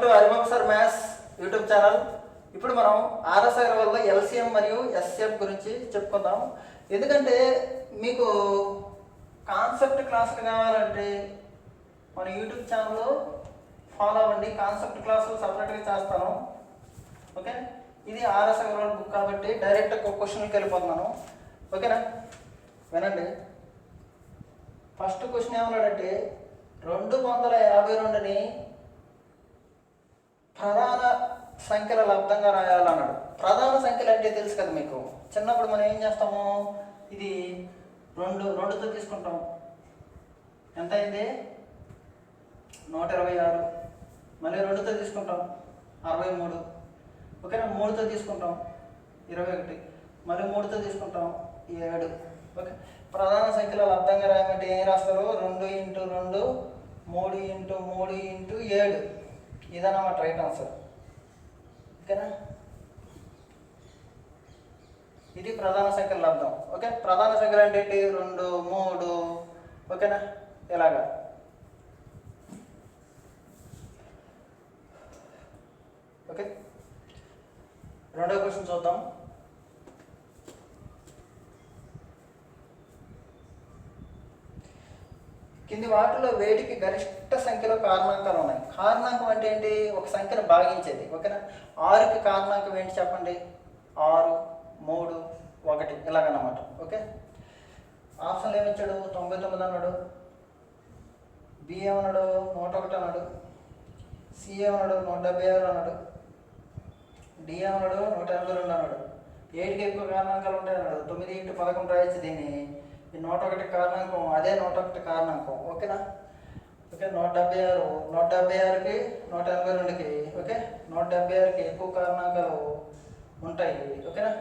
To Haribabu sir maths YouTube channel. ఇప్పుడు మనం RS అగర్వాల్లో LCM మరియు ఎస్సిఎఫ్ గురించి చెప్పుకుందాం. ఎందుకంటే మీకు కాన్సెప్ట్ క్లాసులు కావాలంటే మన యూట్యూబ్ ఛానల్లో ఫాలో అవ్వండి. కాన్సెప్ట్ క్లాసులు సపరేట్గా చేస్తాను. ఓకే, ఇది ఆర్ఎస్ అగర్వాల్ బుక్ కాబట్టి డైరెక్ట్ క్వశ్చన్కి వెళ్ళిపోతున్నాను. ఓకేనా, వినండి. ఫస్ట్ క్వశ్చన్ ఏమన్నాడంటే 252ని ప్రధాన సంఖ్యల లబ్ధంగా రాయాలన్నాడు. ప్రధాన సంఖ్యలు అంటే తెలుసు కదా మీకు. చిన్నప్పుడు మనం ఏం చేస్తాము, ఇది రెండుతో తీసుకుంటాం. ఎంత అయింది? 126. మళ్ళీ 2తో తీసుకుంటాం 63. ఓకేనా, 3తో తీసుకుంటాం 21. మళ్ళీ 3తో తీసుకుంటాం 7. ఓకే, ప్రధాన సంఖ్యల లబ్ధంగా రాయమంటే ఏం రాస్తారు? 2 × 2 3 × 3 × 7. ఇదన్నమాట రైట్ ఆన్సర్. ఓకేనా, ఇది ప్రధాన సంఖ్యల లబ్ధం. ఓకే, ప్రధాన సంఖ్యలు అంటే ఏంటి? 2 3. ఓకేనా, ఇలాగా. ఓకే, రెండో క్వశ్చన్ చూద్దాం. కింది వాటిలో వేటికి గరిష్ట సంఖ్యలో కారణాంకాలు ఉన్నాయి? కారణాంకం అంటే ఏంటి? ఒక సంఖ్యను భాగించేది. ఓకేనా, 6కి కారణాంకం ఏంటి చెప్పండి? 6 3 1 ఇలాగన్నమాట. ఓకే, ఆప్షన్లు ఏమిచ్చాడు? 99 అన్నాడు, బి ఏమన్నాడు? 101 అన్నాడు, సి ఏమన్నాడు? 176 అన్నాడు, డి ఏమన్నాడు? 182 అన్నాడు. 7కి ఎక్కువ కారణాంకాలు ఉంటాయి అన్నాడు. 9 × 11 రాయొచ్చు దీన్ని. ఈ 101 కారణాంకం, అదే 101 కారణాంకం. ఓకేనా, ఓకే, 176 176కి 182కి. ఓకే, 176కి ఎక్కువ కారణాంకాలు ఉంటాయి. ఓకేనా,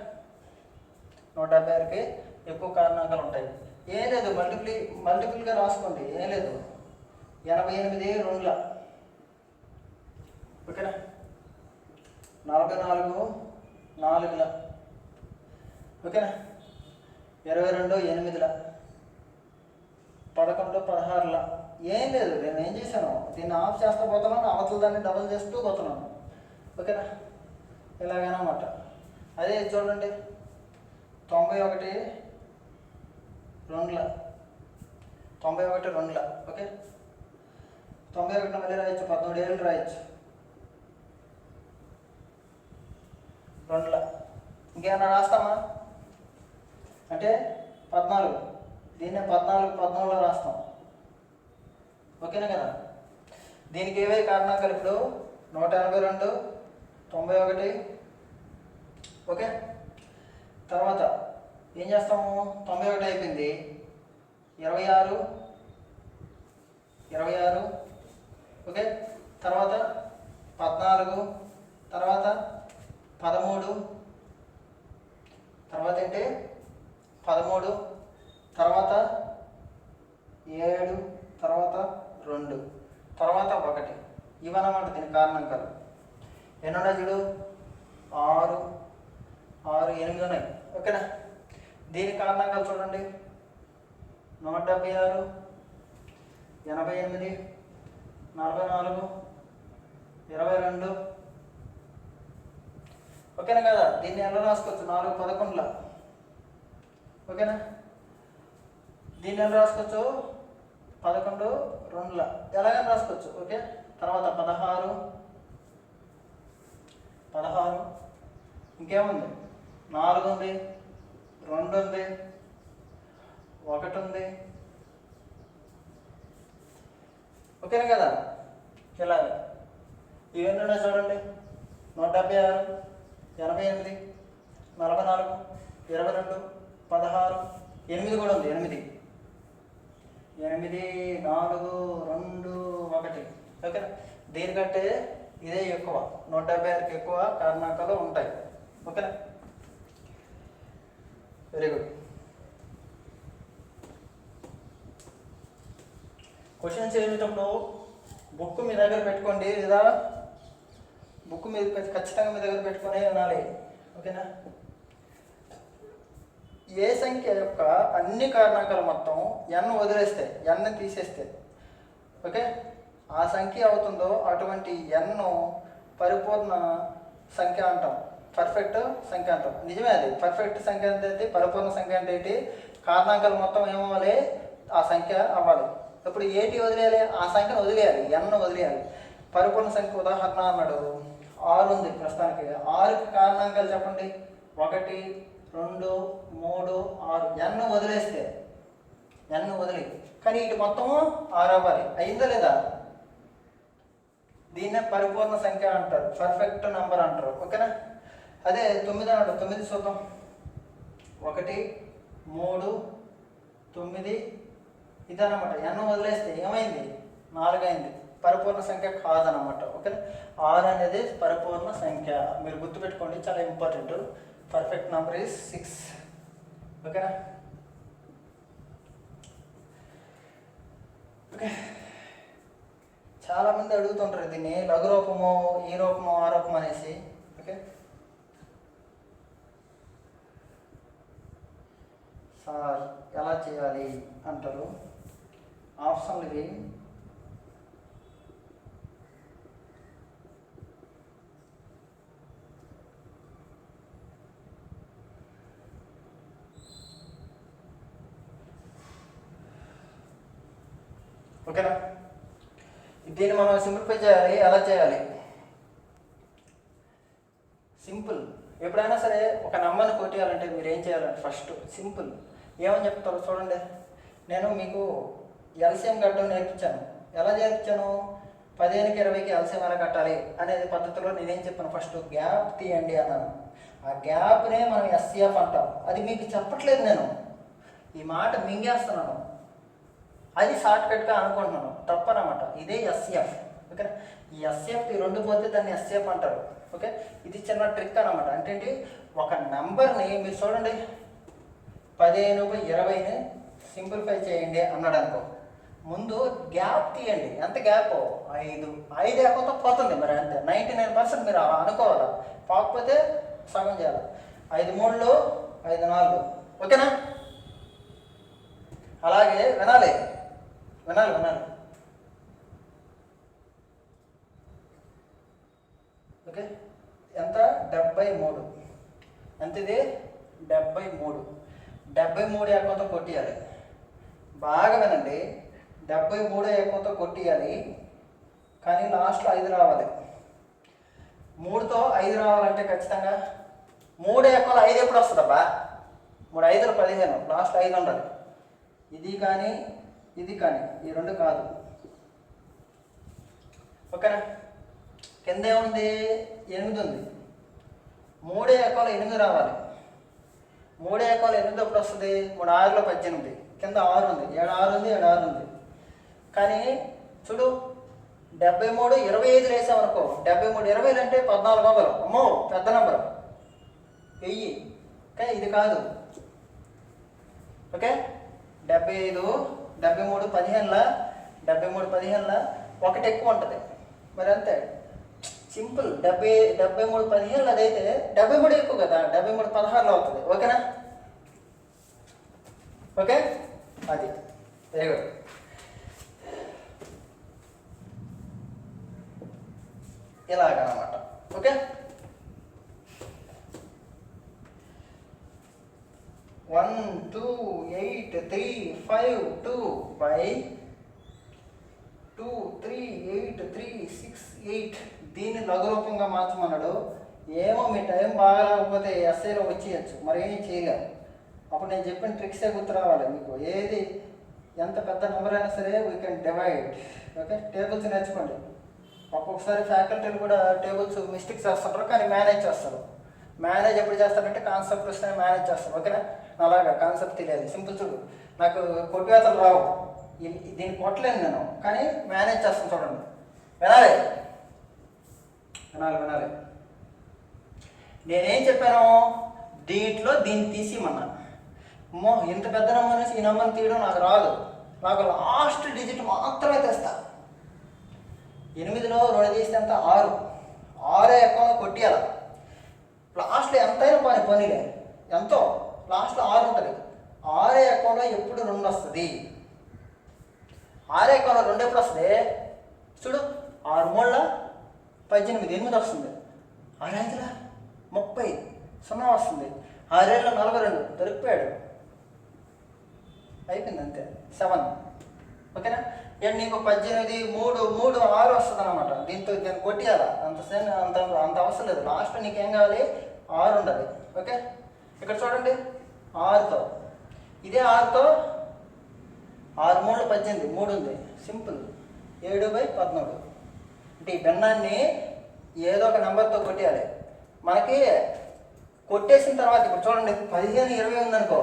176కి ఎక్కువ కారణాంకాలు ఉంటాయి. ఏం లేదు, మల్టిపుల్గా రాసుకోండి, ఏం లేదు. 88 2ల. ఓకేనా, 44 4ల. ఓకేనా, 22 8ల, 11 16ల. ఏం లేదు, నేను ఏం చేశాను, దీన్ని ఆఫ్ చేస్తూ పోతున్నాను, అవతల దాన్ని డబల్ చేస్తూ పోతున్నాను. ఓకేనా, ఇలాగనమాట. అదే చూడండి, 91 2ల, 91 2ల. ఓకే, 91 మళ్ళీ రాయొచ్చు, 17 ఏళ్ళు రాయొచ్చు 2ల. ఇంకేమన్నా రాస్తామా అంటే 14, దీన్నే 14 14లో రాస్తాం. ఓకేనా కదా. దీనికి ఏవే కారణాంకాలు? ఇప్పుడు 182 91. ఓకే, తర్వాత ఏం చేస్తాము? 91 అయిపోయింది, 26 26. ఓకే, తర్వాత 14, తర్వాత 13, తర్వాత ఏంటి 13, తర్వాత 7, తర్వాత 2, తర్వాత 1. ఇవన్నమాట దీని కారణాంకాలు. ఎన్ని ఉన్నాయి చూడు? 6 6 8 ఉన్నాయి. ఓకేనా, దీని కారణాంకాలు చూడండి. 176 88 44 22. ఓకేనా కదా. దీన్ని ఎలా రాసుకోవచ్చు? 4 11ల. ఓకేనా, దీన్ని ఎలా రాసుకోవచ్చు? 11 2ల. ఎలాగైనా రాసుకోవచ్చు. ఓకే, తర్వాత 16 16. ఇంకేముంది? 4 ఉంది, 2 ఉంది, 1 ఉంది. ఓకేనా కదా. ఇలాగ ఇవన్నీ ఉన్నాయి చూడండి. 176 88 44 22 16 8 కూడా ఉంది. 8 4 2 1. ఓకేనా, దీనికంటే ఇదే ఎక్కువ. 176కి ఎక్కువ కారణాంకాలు ఉంటాయి. ఓకేనా, వెరీ గుడ్. క్వశ్చన్స్ చేసేటప్పుడు బుక్ మీ దగ్గర పెట్టుకోండి, లేదా బుక్ మీద ఖచ్చితంగా మీ దగ్గర పెట్టుకునే వినాలి. ఓకేనా, ఏ సంఖ్య యొక్క అన్ని కారణాంకాలు మొత్తం n వదిలేస్తే, n తీసేస్తే, ఓకే, ఆ సంఖ్య అవుతుందో అటువంటి n పరిపూర్ణ సంఖ్య అంటాం, పర్ఫెక్ట్ సంఖ్య అంటాం. నిజమే, అది పర్ఫెక్ట్ సంఖ్య అంటే పరిపూర్ణ సంఖ్య అంటే ఏంటి? కారణాంకాలు మొత్తం ఏమవ్వాలి? ఆ సంఖ్య అవ్వాలి. ఇప్పుడు ఏటి వదిలేయాలి? ఆ సంఖ్యను వదిలేయాలి, n వదిలేయాలి. పరిపూర్ణ సంఖ్య ఉదాహరణ అన్నాడు, 6 ఉంది ప్రస్తుతానికి. 6కి కారణాంకాలు చెప్పండి. 1, 2, 3, 6. n వదిలేస్తే, n వదిలి, కానీ ఇటు మొత్తం 6 అవ్వాలి. అయిందా లేదా? దీన్నే పరిపూర్ణ సంఖ్య అంటారు, పర్ఫెక్ట్ నెంబర్ అంటారు. ఓకేనా? అదే 9 అన్నాడు. 9 చూద్దాం. 1, 3, 9 ఇదన్నమాట. n వదిలేస్తే ఏమైంది? 4 అయింది. పరిపూర్ణ సంఖ్య కాదనమాట. ఓకేనా? 6 అనేది పరిపూర్ణ సంఖ్య. మీరు గుర్తుపెట్టుకోండి, చాలా ఇంపార్టెంట్. Perfect number is 6. ఓకేనా? ఓకే, చాలామంది అడుగుతుంటారు దీన్ని లఘు రూపము, ఈ రూపము, ఆ రూపం అనేసి. ఓకే, సార్ ఎలా చేయాలి అంటారు. ఆప్షన్లు ఇవి. ఓకేనా? దీన్ని మనం సింప్లిఫై చేయాలి. ఎలా చేయాలి? సింపుల్. ఎప్పుడైనా సరే ఒక నెంబర్ని కొట్టేయాలంటే మీరు ఏం చేయాలంటే ఫస్ట్ సింపుల్. ఏమని చెప్తారు చూడండి. నేను మీకు ఎల్సిఎం కట్టడం నేర్పించాను. ఎలా నేర్పించాను? 15కి 20కి ఎల్సిఎం ఎలా కట్టాలి అనేది పద్ధతిలో నేనేం చెప్పాను? ఫస్ట్ గ్యాప్ తీయండి అన్నాను. ఆ గ్యాప్నే మనం ఎస్సిఎఫ్ అంటాం. అది మీకు చెప్పట్లేదు, నేను ఈ మాట మింగేస్తున్నాను. అది షార్ట్కట్గా అనుకుంటున్నాను, తప్పనమాట. ఇదే ఎస్సిఎఫ్. ఓకే, ఈ ఎస్సిఎఫ్ ఈ రెండు పోతే దాన్ని ఎస్సిఎఫ్ అంటారు. ఓకే, ఇది చిన్న ట్రిక్ అనమాట. అంటే ఒక నెంబర్ని మీరు చూడండి, 15/20ని సింప్లిఫై చేయండి అన్నాడు అనుకో, ముందు గ్యాప్ తీయండి. ఎంత గ్యాప్? 5. 5 లేకపోతే పోతుంది మరి, అంతే. 99% మీరు అలా అనుకోవాలా, పోకపోతే సగం చేయాలి. 5 3 5 4. ఓకేనా? అలాగే వినాలి. ఓకే, ఎంత? 73. ఎంత ఇది? 73. 73 ఏకంతో కొట్టియాలి. బాగా వినండి, 73 ఏకంతో కొట్టియాలి. కానీ లాస్ట్లో 5 రావాలి. 3తో 5 రావాలంటే ఖచ్చితంగా 3 ఏకంలో 5 ఎప్పుడు వస్తుందబ్బా? 3 5 15, లాస్ట్లో 5 ఉండాలి. ఇది కానీ ఇది కానీ, ఈ రెండు కాదు. ఓకేనా? కింద ఏముంది? 8 ఉంది. 3 ఏకంలో 8 రావాలి. 3 ఏకంలో 8 ఎప్పుడు వస్తుంది? 3 6లో 18. కింద 6 ఉంది. 7 6 ఉంది, 7 6 ఉంది. కానీ చూడు, 73 25 వేసామనుకో, 73 20 అంటే 1400. అమ్మో, పెద్ద నెంబర్, 1000. ఓకే, ఇది కాదు. ఓకే, 75 73 15ల 73 15ల 1 ఎక్కువ ఉంటుంది మరి, అంతే. సింపుల్. 73 15ల అదైతే 73 ఎక్కువ కదా, 73 16లో అవుతుంది. ఓకేనా? ఓకే, అది వెరీ గుడ్. ఇలాగనమాట. Okay, 1 2 8 3 5 2 by 2 3 8 3 6 8. దీన్ని లఘు రూపంగా మార్చమన్నాడు. ఏమో మీ టైం బాగా లేకపోతే ఎస్ఐలో వచ్చేయచ్చు, మరి ఏం చేయలేము. అప్పుడు నేను చెప్పిన ట్రిక్సే గుర్తు రావాలి మీకు. ఏది ఎంత పెద్ద నెంబర్ అయినా సరే we can divide. Okay, tables నేర్చుకోండి. ఒక్కొక్కసారి ఫ్యాకల్టీలు కూడా టేబుల్స్ మిస్టేక్స్ చేస్తుంటారు, కానీ మేనేజ్ చేస్తారు. మేనేజ్ ఎప్పుడు చేస్తారంటే కాన్సెప్ట్ వస్తే మేనేజ్ చేస్తారు. ఓకేనా? అలాగా కాన్సెప్ట్ తెలియాలి. సింపుల్. చూడు, నాకు కొట్టివేతలు రావు, దీన్ని కొట్టలేను నేను, కానీ మేనేజ్ చేస్తాను. చూడండి, వినాలి. నేనేం చెప్పాను? దీంట్లో దీన్ని తీసిమన్నా. అమ్మో, ఇంత పెద్ద నెంబర్ నుంచి ఈ నెంబర్ని తీయడం నాకు రాదు, నాకు లాస్ట్ డిజిట్ మాత్రమే తెస్తా. 8లో 2 తీస్తే ఎంత? 6. 6 ఎక్కువ కొట్టియాల. లాస్ట్లో ఎంతైనా పోనీలే, ఎంతో లాస్ట్లో 6 ఉంటుంది. 6 ఎక్కువలో ఎప్పుడు 2 వస్తుంది? 6 ఎక్కువలో 2 ఎప్పుడు వస్తుంది? చూడు 6 మూళ్ళ 18, 8 వస్తుంది. 6 30, 0 వస్తుంది. 6 42, దొరికిపోయాడు, అయిపోయింది అంతే. 7. ఓకేనా? అండ్ నీకు 18, 3, 3, 6 వస్తుంది అనమాట. దీన్ని కొట్టేయాలా, అంత అంత అవసరం లేదు. లాస్ట్ నీకేం కావాలి, 6 ఉండాలి. ఓకే, ఇక్కడ చూడండి 6తో, ఇదే 6తో 6 మూడు 18, 3 ఉంది, సింపుల్. 7/14. అంటే ఈ భిన్నాన్ని ఏదో ఒక నెంబర్తో కొట్టేయాలి. మనకి కొట్టేసిన తర్వాత ఇప్పుడు చూడండి 15, 20 ఉందనుకో,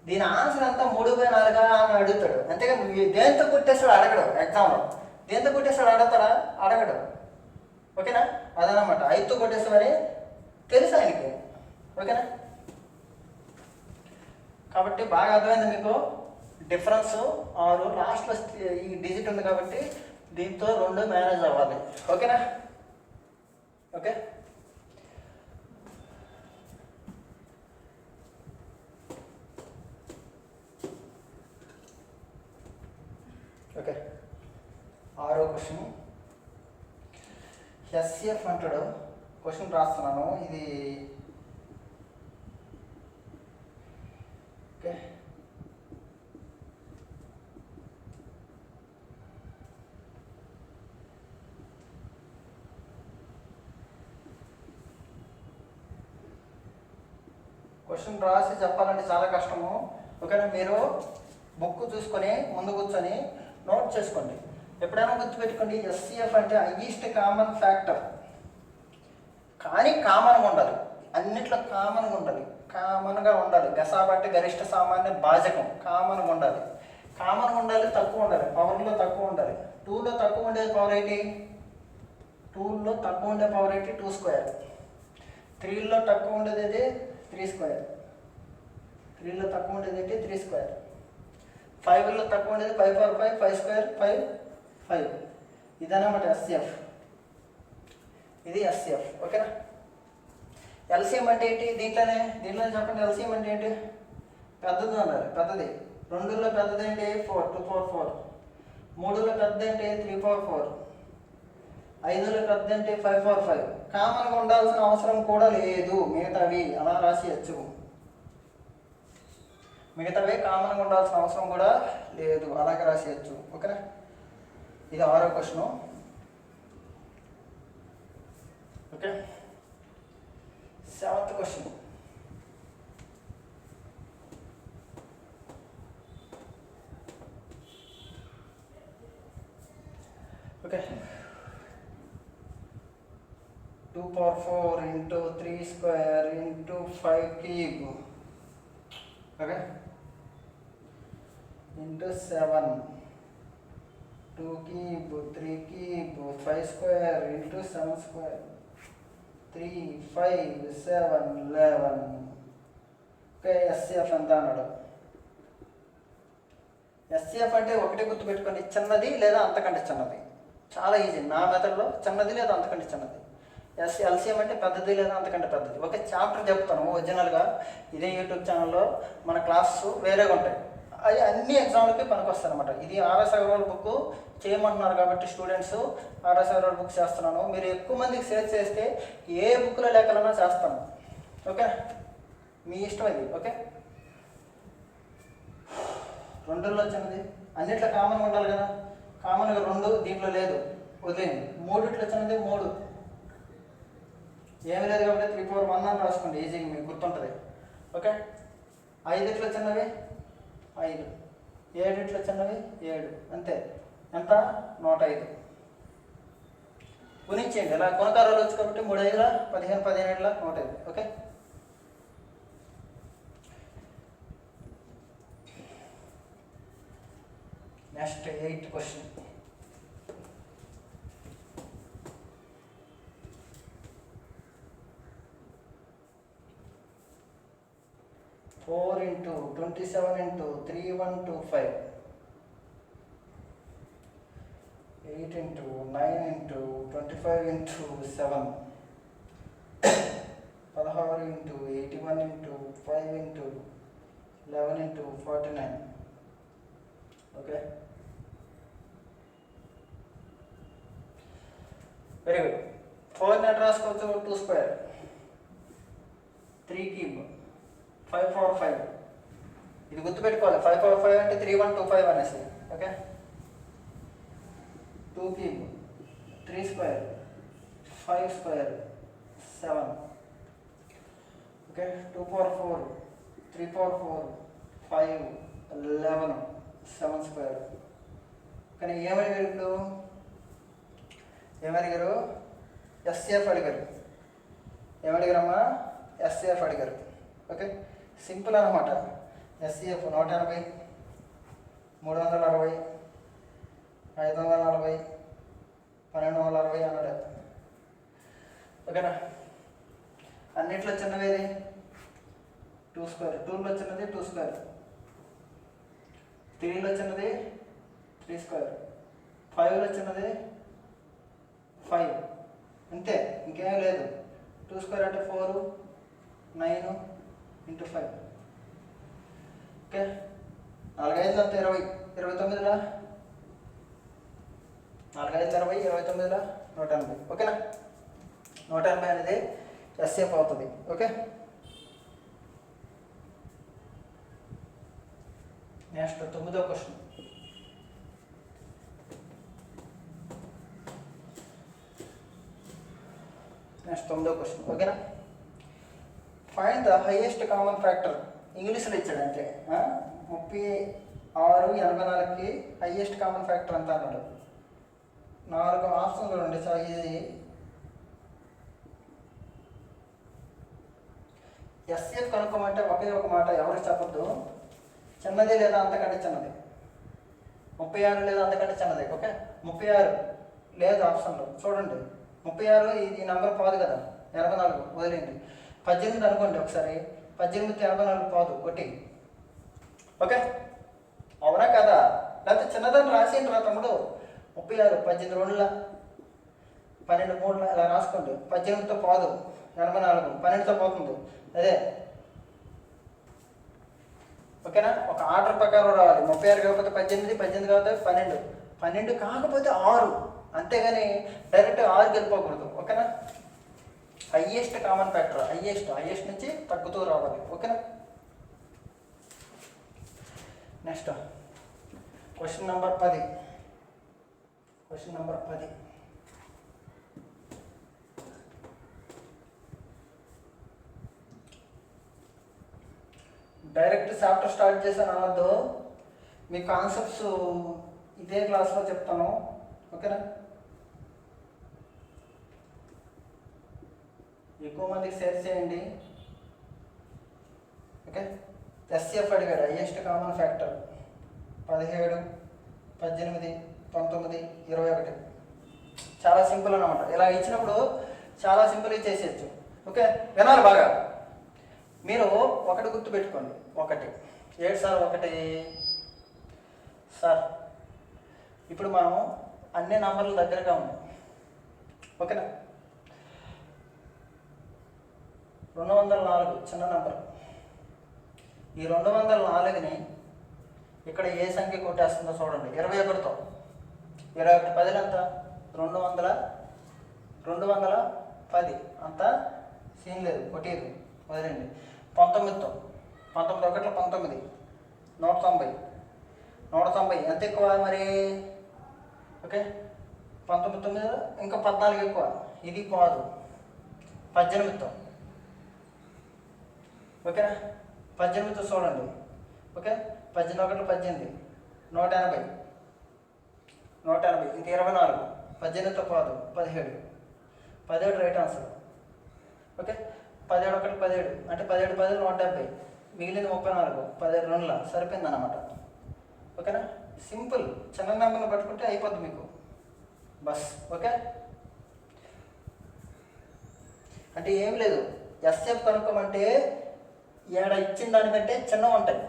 దీని ఆన్సర్ అంతా 3/4 అని అడుగుతాడు. అంతేగా దేంతో కొట్టేస్తాడు అడగడు. ఎగ్జామ్లో దేంతో కొట్టేస్తాడు అడుగుతాడా, అడగడు. ఓకేనా? అదనమాట. 5తో కొట్టేస్తామని తెలుసు ఆయనకి. ఓకేనా? కాబట్టి బాగా అర్థమైంది మీకు డిఫరెన్స్. 6 లాస్ట్లో ఈ డిజిట్ ఉంది కాబట్టి దీంతో 2 మేనేజ్ అవ్వాలి. ఓకేనా? Okay, okay. 6వ క్వశ్చన్ ఎస్సిఎఫ్ అంటాడు. క్వశ్చన్ రాస్తున్నాను ఇది. ఓకే, క్వశ్చన్ రాసి చెప్పాలంటే చాలా కష్టము. ఓకేనా? మీరు బుక్ చూసుకొని ముందు కూర్చొని నోట్ చేసుకోండి. ఎప్పుడైనా గుర్తుపెట్టుకోండి, ఎస్సిఎఫ్ అంటే హైయెస్ట్ కామన్ ఫ్యాక్టర్. కానీ కామన్గా ఉండాలి, అన్నిట్లో కామన్గా ఉండాలి, కామన్గా ఉండాలి. గసాబ అంటే గరిష్ట సామాన్య భాజకం, కామన్గా ఉండాలి. కామన్గా ఉండాలి, తక్కువ ఉండాలి. పవర్లో తక్కువ ఉండాలి. 2లో తక్కువ ఉండేది పవర్ ఏంటి? 2లో తక్కువ ఉండే పవర్ ఏంటి? 2 స్క్వేర్. 3లో తక్కువ ఉండేది 3 స్క్వేర్. 3లో తక్కువ ఉండేది ఏంటి? 3 స్క్వేర్. 5లో తక్కువ ఉండేది 5 పవర్ 5, 5 స్క్వేర్, 5. ఇదన్నమాట ఎస్సిఎఫ్. ఇది ఎస్సిఎఫ్. ఓకేనా? ఎల్సిఎం అంటే ఏంటి? దీంట్లోనే చెప్పండి. ఎల్సిఎం అంటే ఏంటి? పెద్దది ఉండాలి, పెద్దది. 2లో పెద్దది ఏంటి? 4, 2 పవర్ 4. 3లో పెద్దది ఏంటి? 3 పవర్ 4. 5లో పెద్ద అంటే 5 పవర్ 5. కామన్గా ఉండాల్సిన అవసరం కూడా లేదు. మిగతావి అలా రాసేయచ్చు. మిగతావే కామన్గా ఉండాల్సిన అవసరం కూడా లేదు, అలాగే రాసేయచ్చు. ఓకేనా? ఇది 6వ question. Okay, 7th question. Okay, 2 power 4 into 3 square into 5 cube. Okay, into 7, 2 cube, 3 cube, 5 square into 7 square, 3, 5, 7, 11. Okay, SCF ఎంత అన్నాడు? ఎస్సిఎఫ్ అంటే ఒకటే గుర్తుపెట్టుకోండి, చిన్నది లేదా అంతకంటే చిన్నది. చాలా ఈజీ. నా మెథడ్లో చిన్నది లేదా అంతకంటే చిన్నది. ఎల్సిఎం అంటే పెద్దది లేదా అంతకంటే పెద్దది. ఒక చాప్టర్ చెప్తాను ఒరిజినల్గా, ఇదే యూట్యూబ్ ఛానల్లో. మన క్లాసెస్ వేరేగా ఉంటాయి, అవి అన్ని ఎగ్జామ్లకి పనికొస్తాయి అనమాట. ఇది ఆర్ఎస్ అగర్వాల్ బుక్ చేయమంటున్నారు కాబట్టి స్టూడెంట్స్ ఆర్ఎస్ అగర్వాల్ బుక్ చేస్తున్నాను. మీరు ఎక్కువ మందికి షేర్ చేస్తే ఏ బుక్లో లేఖలన్నా చేస్తాను. ఓకే, మీ ఇష్టం ఇది. ఓకే, 2లో చిన్నది, అన్నిట్లో కామన్గా ఉండాలి కదా. కామన్గా 2 దీంట్లో లేదు, వదిలేయండి. 3లో చిన్నది 3, ఏమి లేదు కాబట్టి 3 పవర్ 1 అని రాసుకోండి, ఈజీగా మీకు గుర్తుంటుంది. ఓకే, 5లో చిన్నవి 5, 7లో చిన్నవి 7, అంతే. ఎంత? 105. గుణించేయండి, ఇలా గుణకారాలు వచ్చు కాబట్టి 3 5 15, 17 105. Okay, next 8th question. 4 into 27 into 3125, 8 into 9 into 25 into 7, 16 into 81 into 5 into 11 into 49. Okay, very good. 4 ఎట్లా రాసుకోవచ్చు? 2 స్క్వేర్, 3 క్యూబ్, 5 పవర్ 5. ఇది గుర్తుపెట్టుకోవాలి. 5 పవర్ 5 అంటే 3125 అనేసి. Okay, 2 cube, 3 square, 5 square, 7. Okay, 2 power 4, 3 power 4, 5, 11, 7 square. కానీ ఏమడిగారు ఇప్పుడు? ఏమడిగారు? ఎస్ఏఎఫ్ అడిగారు. ఏమడిగారమ్మా? ఎస్ఏఎఫ్ అడిగారు. ఓకే, సింపుల్ అనమాట. ఎస్ఏఎఫ్ 180, 360, 540, 1260 అన్నాడు. ఓకేనా? అన్నిట్లో చిన్నవేది 2 స్క్వేర్, 2లో చిన్నది 2 స్క్వేర్, 3లో చిన్నది 3 స్క్వేర్, 5లో చిన్నది 5. అంతే, ఇంకేం లేదు. 2 స్క్వేర్ అంటే 4, 9 × 5. ఓకే, 4 5 అంతా 20, 29లా 4 5 20, 29లా 180. ఓకేనా? 180 అనేది ఎస్ఏఎఫ్ అవుతుంది. ఓకే, నెక్స్ట్ 9వ క్వశ్చన్. ఓకేనా? Find the highest common factor. ఇంగ్లీష్లో ఇచ్చాడు అంటే 36, 84కి హైయెస్ట్ కామన్ ఫ్యాక్టర్ అంత అన్నాడు. 4 ఆప్షన్లు ఉండే. చాలా ఈజీ. ఎస్ఏఎఫ్ కనుక్కోమంటే ఒకే ఒక మాట, ఎవరికి చెప్పద్దు. చిన్నది లేదా అంతకంటే చిన్నది. 36 లేదా అంతకంటే చిన్నది. ఓకే, 36 లేదు ఆప్షన్లో. చూడండి, 36 ఈ నెంబర్ పోదు కదా, 84 వదిలేండి. 18 అనుకోండి ఒకసారి, 18 84 పోదు, ఒకటి. ఓకే, అవునా కదా? లేకపోతే చిన్నదాన్ని రాసేయండి రా తమ్ముడు. 36, 18 2ల, 12 3ల ఇలా రాసుకోండి. 18తో పోదు, 84, 12తో పోతుంది. అదే. ఓకేనా? ఒక ఆర్డర్ ప్రకారం రావాలి. 36 కాకపోతే 18, 18 కాకపోతే 12, 12 కాకపోతే 6. అంతేగాని డైరెక్ట్ 6కి వెళ్ళిపోకూడదు. ఓకేనా? హైయెస్ట్ కామన్ ఫ్యాక్టర్, హైయెస్ట్ నుంచి తగ్గుతూ రావాలి. ఓకేనా? Next question number 10. Direct chapter start చేశాను అనొద్దు. మీ కాన్సెప్ట్స్ ఇదే క్లాస్లో చెప్తాను. ఓకేనా? ఎక్కువ మందికి షేర్ చేయండి. ఓకే, ఎస్ఏఎఫ్ అడిగాడు. Highest common factor 17, 18, 19, 21. చాలా సింపుల్ అన్నమాట. ఇలా ఇచ్చినప్పుడు చాలా సింపుల్గా చేసేయచ్చు. ఓకే, వినాలి బాగా. మీరు ఒకటి గుర్తుపెట్టుకోండి. 1 ఏడు సార్ 1 సార్. ఇప్పుడు మనం అన్ని నంబర్లు దగ్గరగా ఉన్నాయి. ఓకేనా? 204 చిన్న నంబర్. ఈ 204ని ఇక్కడ ఏ సంఖ్య కొట్టేస్తుందో చూడండి. 21తో. 21 10 ఎంత? 210. అంతా సీన్ లేదు, కొట్టేది వదిలేండి. 19తో. 19 1 19, 190 ఎంత ఎక్కువ మరి? ఓకే, 19 9 ఇంకా 14 ఎక్కువ. ఇది పోదు. 18తో. ఓకేనా? 18తో చూడండి. ఓకే, 18 1 18, 180, ఇంకా 24. 18తో పోదు, 17 రైట్ ఆన్సర్. ఓకే, 17 1 17 అంటే 17 10 170, మిగిలింది 34. 17 2ల సరిపోయింది అన్నమాట. ఓకేనా? సింపుల్. చిన్న నెంబర్ని పట్టుకుంటే అయిపోద్ది మీకు బస్. ఓకే, అంటే ఏం లేదు. ఎస్ఎఫ్ కనుక్కోమంటే ఏడ ఇచ్చిన దానికంటే చిన్నవి ఉంటాయి.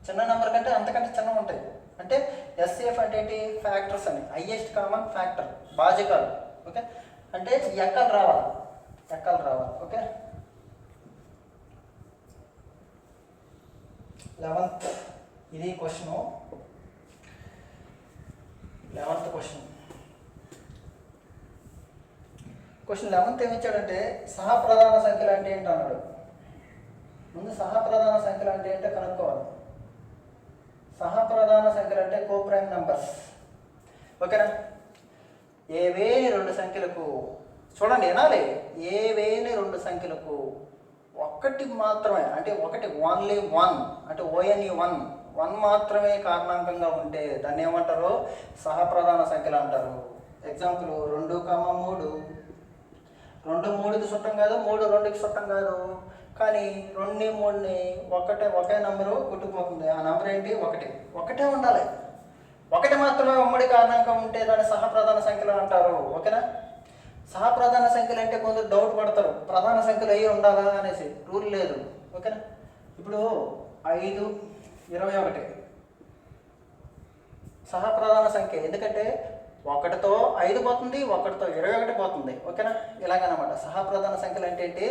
చిన్న నెంబర్ కంటే అంతకంటే చిన్నవి ఉంటాయి. అంటే ఎస్ఏఎఫ్ అంటే ఏంటి? ఫ్యాక్టర్స్ అని. హైయెస్ట్ కామన్ ఫ్యాక్టర్, భాజకాలు. ఓకే, అంటే ఎక్కలు రావాలి. ఓకే, 11th ఇది question. 11th question. Question 11th ఏమి ఇచ్చాడంటే సహప్రధాన సంఖ్యలు అంటే ఏంటి అన్నాడు. ముందు సహప్రధాన సంఖ్యలు అంటే ఏంటో కనుక్కోవాలి. సహప్రధాన సంఖ్యలు అంటే కోప్రైమ్ నంబర్స్. ఓకేనా? ఏవేని రెండు సంఖ్యలకు చూడండి, వినాలి. ఏవేని రెండు సంఖ్యలకు ఒకటి మాత్రమే, అంటే ఒకటి ఓన్లీ వన్, అంటే ఓఎన్ఈ వన్, వన్ మాత్రమే కారణాంకంగా ఉంటే దాన్ని ఏమంటారు? సహప్రధాన సంఖ్యలు అంటారు. ఎగ్జాంపుల్ 2, 3. 2 3కి చుట్టం కాదు, 3 2కి చుట్టం కాదు, కానీ 2 3ని ఒకే నెంబరు కుట్టుకుపోతుంది. ఆ నెంబర్ ఏంటి? ఒకటే ఉండాలి. ఒకటి మాత్రమే ఉమ్మడి కారణాంకం ఉంటే దాన్ని సహప్రధాన సంఖ్యలు అంటారు. ఓకేనా? సహప్రధాన సంఖ్యలు అంటే కొందరు డౌట్ పడతారు, ప్రధాన సంఖ్యలు అయ్యి ఉండాలా అనేసి. రూల్ లేదు. ఓకేనా? ఇప్పుడు 5 21 సహప్రధాన సంఖ్య, ఎందుకంటే 1తో 5 పోతుంది, 1తో 21 పోతుంది. ఓకేనా? ఇలాగనమాట. సహప్రధాన సంఖ్యలు అంటే ఏంటి?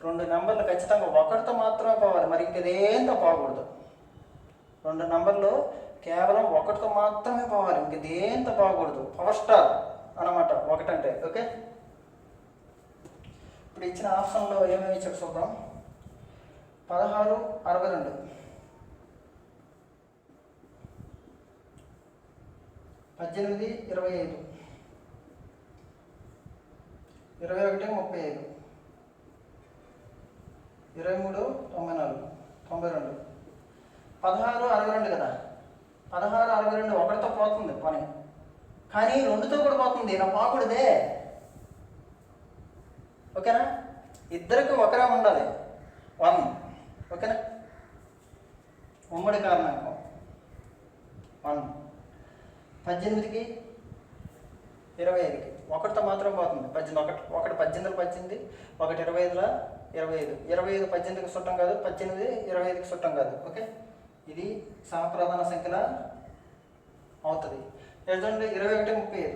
రెండు నెంబర్లు ఖచ్చితంగా 1తో మాత్రమే పోవాలి, మరి ఇంకేదేంతో పోకూడదు. రెండు నెంబర్లు కేవలం 1తో మాత్రమే పోవాలి, ఇంకేదేంతో పోకూడదు. పవర్ స్టార్ అనమాట 1 అంటే. ఓకే, ఇప్పుడు ఇచ్చిన ఆప్షన్లో ఏమేమి ఇచ్చాడు చూద్దాం. 16 62, 18 25, 21 35, 23 94, 92. 16 62 కదా. 16 62 1తో పోతుంది పని, కానీ 2తో కూడా పోతుంది. ఇలా పోకూడదే. ఓకేనా? ఇద్దరికి ఒకరే ఉండాలి, 1. ఓకేనా? ఉమ్మడి కారణాంకం 1. 18కి 25కి 1తో మాత్రం పోతుంది. 18 1 18 18, 1 25 25, 25 18కి చుట్టం కాదు, 18 25కి చుట్టం కాదు. ఓకే, ఇది సహప్రధాన సంఖ్యల అవుతుంది. చూడండి 21 35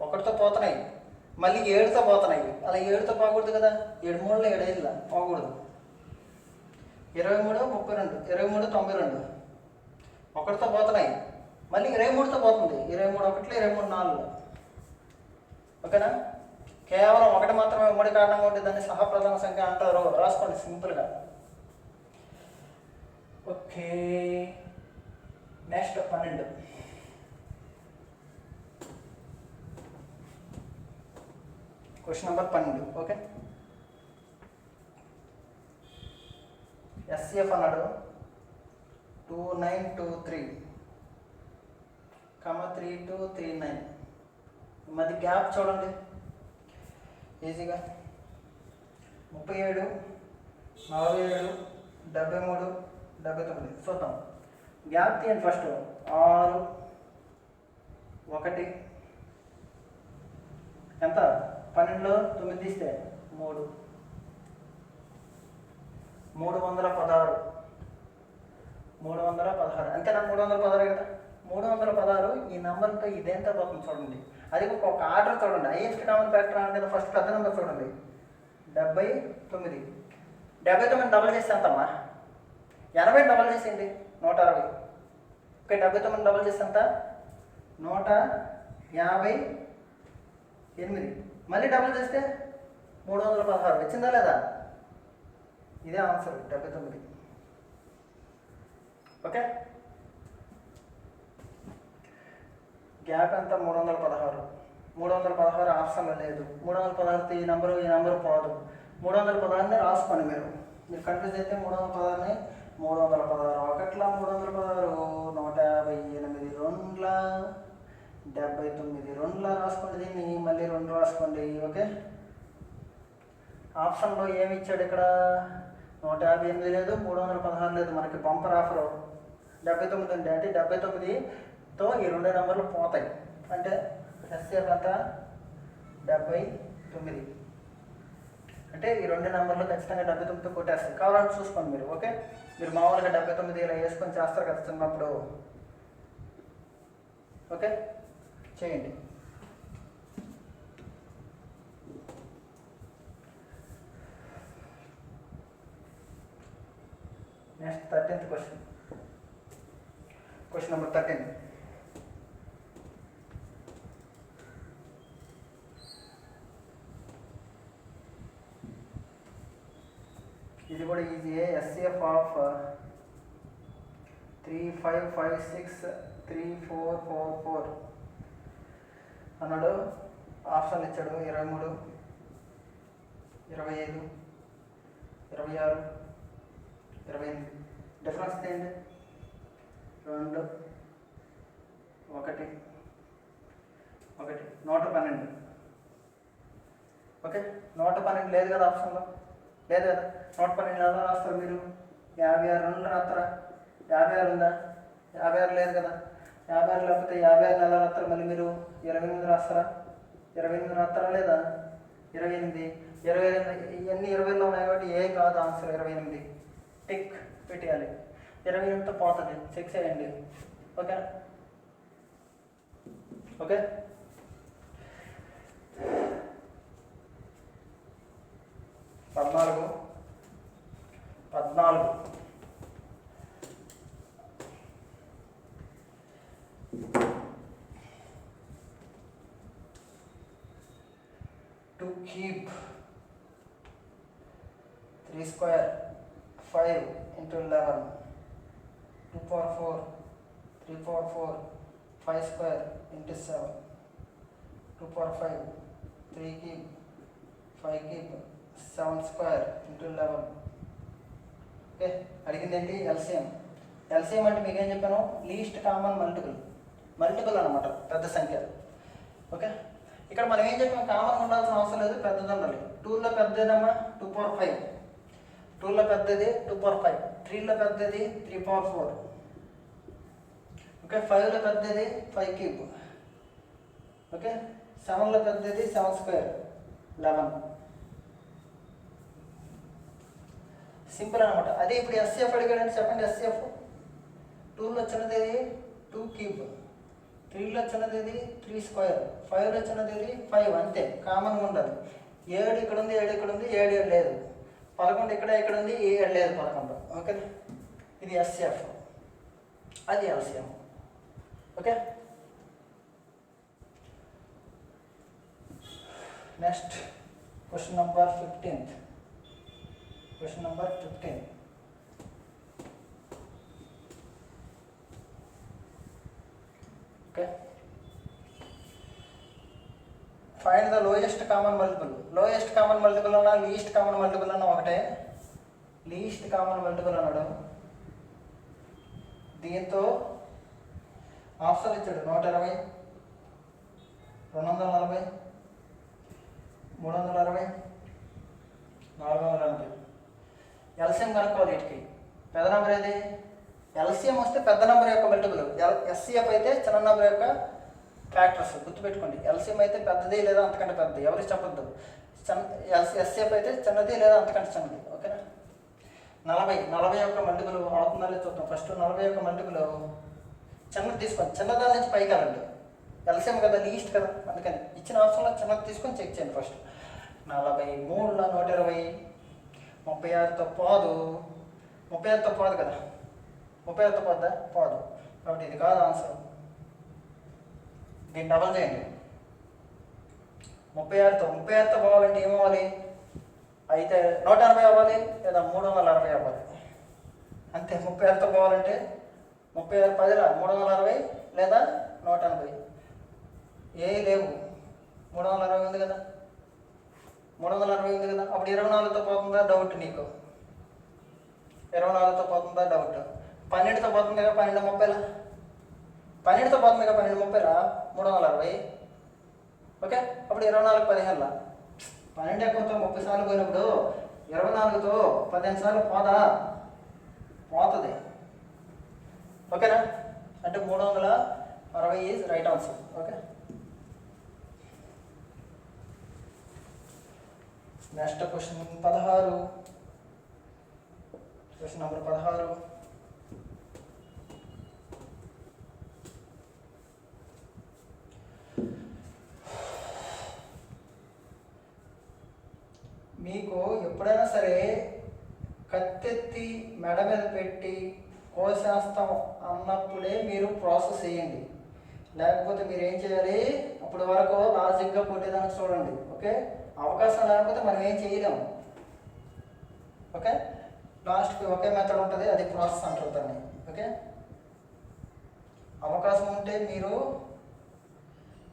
1తో పోతున్నాయి, మళ్ళీ 7తో పోతున్నాయి. అలా 7తో పోకూడదు కదా. 7 3 7 5 పోకూడదు. 23 32, 23 92 1తో పోతున్నాయి, మళ్ళీ 23తో పోతుంది. 23 1, 23 4. ఓకేనా? కేవలం 1 మాత్రమే ఉమ్మడి కారణంగా ఉంటే దాన్ని సహప్రధాన సంఖ్య అంటారు. రాసుకోండి సింపుల్గా. Okay, next 12. Question number 12. Okay, SF అన్నాడు 2923, 3239. మధ్య గ్యాప్ చూడండి ఈజీగా. 37 47 73 79. చూద్దాం. గ్యాప్ తీయండి ఫస్ట్. 6 1 ఎంత? 12లో 9 తీస్తే 3, 316. 316 అంతేనా? 316 కదా. 316 ఈ నెంబర్తో ఇదేంత పోతుంది చూడండి. అది ఒక ఆర్డర్ చూడండి. హైయెస్ట్ కామన్ ఫ్యాక్టర్ అని కదా. ఫస్ట్ పెద్ద నెంబర్ చూడండి, 79. 79 డబల్ చేస్తే ఎంతమ్మా? 80 డబల్ చేసేయండి, 160. ఓకే, 79 డబల్ చేస్తే ఎంత? 158. మళ్ళీ డబల్ చేస్తే 316. వచ్చిందా లేదా? ఇదే ఆన్సర్, 79. ఓకే, గ్యాప్ ఎంత? 316. 316 ఆప్షన్లో లేదు. 316 ఈ నెంబరు పోదు. 316ని రాసుకోండి. మీరు కన్ఫ్యూజ్ అయితే 316ని 316 1ల 316, 158 2ల 79 2ల రాసుకోండి. దీన్ని మళ్ళీ 2 రాసుకోండి. ఓకే, ఆప్షన్లో ఏమి ఇచ్చాడు ఇక్కడ? 158 లేదు, 316 లేదు. మనకి బంపర్ ఆఫర్ 79 ఉంది. అంటే 79తో ఈ 2 నెంబర్లు పోతాయి. అంటే ఎస్ఎఫ్ అంత 79. అంటే ఈ 2 నెంబర్లు ఖచ్చితంగా 79తో కొట్టేస్తాయి. కావాలంటే చూసుకోండి మీరు. ఓకే, మీరు మామూలుగా 79 ఇలా వేసుకొని చేస్తారు కదా చిన్నప్పుడు. ఓకే, చేయండి. Next 13th question. Question number 13. ఇది కూడా ఈజీయే. ఎస్సిఎఫ్ ఆఫ్ 3 5 5 6 3 4 4 4 అన్నాడు. ఆప్షన్లు ఇచ్చాడు 23 25 26 28. డిఫరెన్స్ ఏంటి? 2 1 1 112. ఓకే, 112 లేదు కదా ఆప్షన్లో, లేదు కదా. 112 ఎలా రాస్తారు మీరు? 56 రన్లు రాస్తారా? 56 ఉందా? 56 లేదు కదా. 56 లేకపోతే 56 ఎలా రాస్తారు మళ్ళీ మీరు? 28 రాస్తారా? 28 రాస్తారా లేదా? 28 ఇవన్నీ 20లో ఉన్నాయి కాబట్టి ఏ కాదు ఆన్సర్. 28 టిక్ పెట్టేయాలి. 28తో పోతుంది, చెక్ చేయండి. Okay okay. పద్నాలుగు 2 cube 3 square 5 into 11 2 power 4 3 power 4 5 square into 7 2 power 5 3 cube 5 cube 7 square into 11. Okay, అడిగింది ఏంటి? ఎల్సిఎం. ఎల్సిఎం అంటే మీకు ఏం చెప్పాను? లీస్ట్ కామన్ మల్టిపుల్ అనమాట, పెద్ద సంఖ్య. ఓకే, ఇక్కడ మనం ఏం చెప్పాం? కామన్ ఉండాల్సిన అవసరం లేదు, పెద్దది ఉండాలి. 2లో పెద్దదమ్మా 2 power 5, 2లో పెద్దది 2 power 5, 3లో పెద్దది 3 power 4. ఓకే, 5లో పెద్దది 5 cube. ఓకే, 7లో పెద్దది 7 square 11. సింపుల్ అనమాట. అదే ఇప్పుడు ఎస్సిఎఫ్ అడిగాడంటే చెప్పండి. ఎస్సిఎఫ్ 2లో చిన్నది 2 cube, 3లో చిన్నది 3 square, 5లో చిన్నది 5. అంతే, కామన్గా ఉండాలి. 7 ఇక్కడ ఉంది, 7 ఇక్కడ ఉంది, 7 లేదు. 11 ఇక్కడ ఉంది, 7 లేదు 11. ఓకే, ఇది ఎస్సిఎఫ్, అది LCM. Okay, next question number 15. Question number 15. Okay, find the lowest common multiple. Lowest common multiple అన్నా లీస్ట్ కామన్ మల్టిపుల్ అన్నా ఒకటే. లీస్ట్ కామన్ మల్టిపుల్ అన్నాడు. దీంతో ఆప్షన్ ఇచ్చాడు 120 240 360 480. ఎల్సిఎం కనుక్కోవాలి. వీటికి పెద్ద నెంబర్ ఏది? ఎల్సిఎం వస్తే పెద్ద నెంబర్ యొక్క మల్టిపుల్. ఎస్సిఎఫ్ అయితే చిన్న నెంబర్ యొక్క ఫ్యాక్టర్స్. గుర్తుపెట్టుకోండి, ఎల్సిఎం అయితే పెద్దది లేదా అంతకంటే పెద్దది, ఎవరికి చెప్పొద్దు. ఎస్సిఎఫ్ అయితే చిన్నది లేదా అంతకంటే చిన్నది. ఓకేనా? 40 యొక్క మల్టిపుల్ అవుతుందా లేదా చూద్దాం. ఫస్ట్ 40 యొక్క మల్టిపుల్ చిన్నది తీసుకోండి. చిన్నదాని నుంచి పైకి వెళ్ళండి. ఎల్సిఎం కదా, లీస్ట్ కదా, అందుకని ఇచ్చిన ఆప్షన్లో చిన్నది తీసుకొని చెక్ చేయండి. ఫస్ట్ 40 3లో 120 36తో పోదు. 36తో పోదు కదా, 36తో పోద్దా? పోదు. కాబట్టి ఇది కాదు ఆన్సర్. దీన్ని డబల్ చేయండి. 36తో పోవాలంటే ఏమవ్వాలి? అయితే 180 అవ్వాలి లేదా 360 అవ్వాలి. అంతే. 36తో పోవాలంటే 36 10ల 360 లేదా 180. ఏ లేవు, 360 ఉంది కదా, 360 ఉంది కదా. అప్పుడు 24తో పోతుందా? డౌట్ నీకు. 24తో పోతుందా? డౌట్. 12తో పోతుంది కదా, 12:30లా. 12తో పోతుంది కదా, 12:30లా 360. ఓకే, అప్పుడు 24 15లా. 12 ఎక్కువతో 30 సార్లు పోయినప్పుడు 24తో 15 సార్లు పోదా? పోతుంది. ఓకేనా? అంటే 360 is right answer. Okay, next question 16. Question number 16. మీకు ఎప్పుడైనా సరే కత్తెత్తి మెడ మీద పెట్టి కోసేస్తాం అన్నప్పుడే మీరు ప్రాసెస్ చేయండి. లేకపోతే మీరు ఏం చేయాలి? అప్పటి వరకు లాజిక్గా కొట్టేదానికి చూడండి. ఓకే, అవకాశం లేకపోతే మనం ఏం చేయలేము. ఓకే, లాస్ట్కి ఒకే మెథడ్ ఉంటుంది, అది ప్రాసెస్ అంటారు దాన్ని. ఓకే, అవకాశం ఉంటే మీరు